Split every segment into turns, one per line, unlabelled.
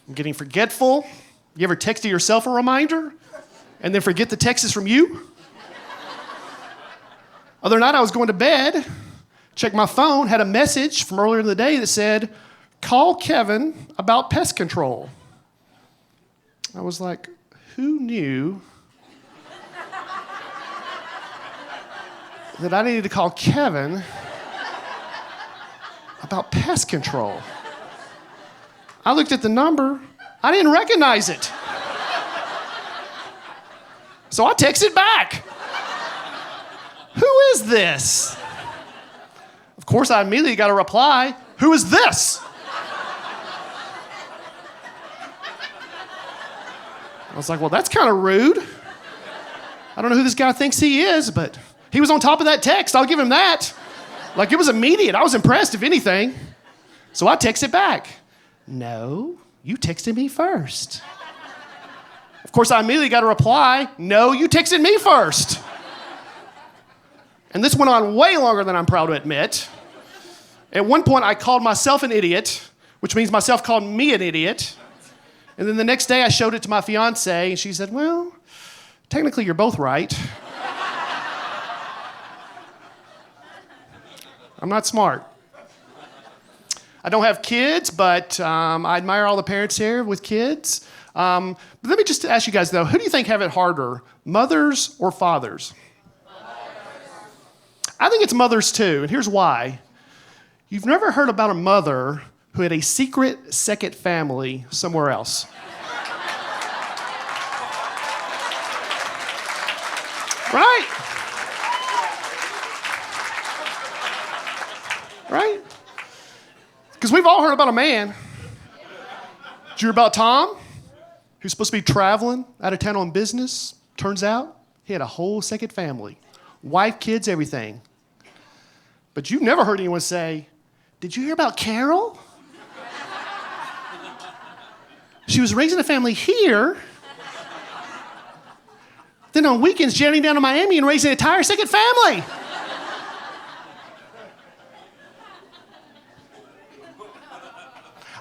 I'm getting forgetful. You ever texted yourself a reminder and then forget the text is from you? Other night I was going to bed, checked my phone, had a message from earlier in the day that said, call Kevin about pest control. I was like, who knew that I needed to call Kevin about pest control? I looked at the number. I didn't recognize it. So I texted back. Who is this? Of course, I immediately got a reply. Who is this? I was like, well, that's kind of rude. I don't know who this guy thinks he is, but he was on top of that text. I'll give him that. Like, it was immediate. I was impressed, if anything. So I texted back. No, you texted me first. Of course, I immediately got a reply. No, you texted me first. And this went on way longer than I'm proud to admit. At one point, I called myself an idiot, which means myself called me an idiot. And then the next day, I showed it to my fiance, and she said, well, technically, you're both right. I'm not smart. I don't have kids, but I admire all the parents here with kids. But let me just ask you guys, though, who do you think have it harder, mothers or fathers? I think it's mothers, too, and here's why. You've never heard about a mother who had a secret second family somewhere else. Right? Right? Because we've all heard about a man. Did you hear about Tom, who's supposed to be traveling out of town on business? Turns out he had a whole second family. Wife, kids, everything. But you've never heard anyone say, did you hear about Carol? She was raising a family here. Then on weekends, jetting down to Miami and raising an entire second family.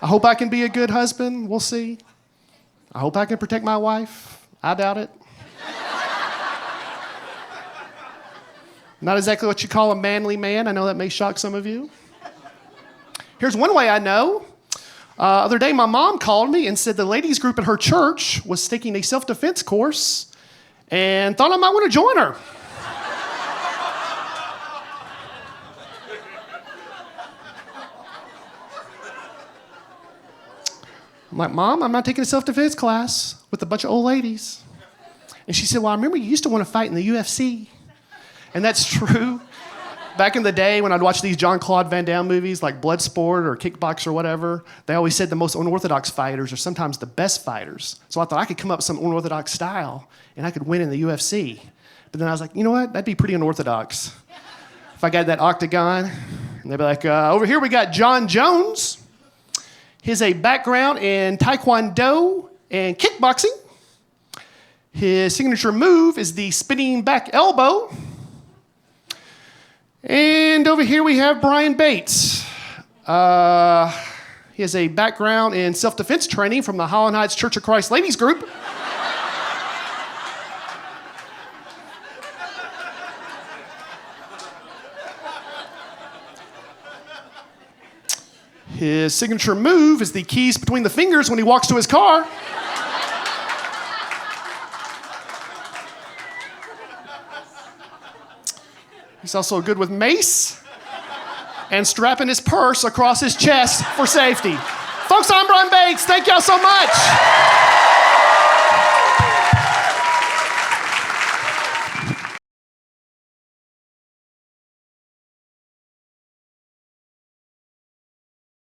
I hope I can be a good husband. We'll see. I hope I can protect my wife. I doubt it. Not exactly what you call a manly man. I know that may shock some of you. Here's one way I know. Other day, my mom called me and said the ladies group at her church was taking a self-defense course and thought I might want to join her. I'm like, Mom, I'm not taking a self-defense class with a bunch of old ladies. And she said, well, I remember you used to want to fight in the UFC. And that's true. Back in the day when I'd watch these Jean-Claude Van Damme movies like Bloodsport or Kickbox or whatever, they always said the most unorthodox fighters are sometimes the best fighters. So I thought I could come up with some unorthodox style and I could win in the UFC. But then I was like, you know what? That'd be pretty unorthodox. If I got that octagon, and they'd be like, over here we got John Jones. He has a background in Taekwondo and kickboxing. His signature move is the spinning back elbow. And over here we have Brian Bates. He has a background in self-defense training from the Holland Heights Church of Christ Ladies Group. His signature move is the keys between the fingers when he walks to his car. He's also good with mace and strapping his purse across his chest for safety. Folks, I'm Brian Bates. Thank y'all so much.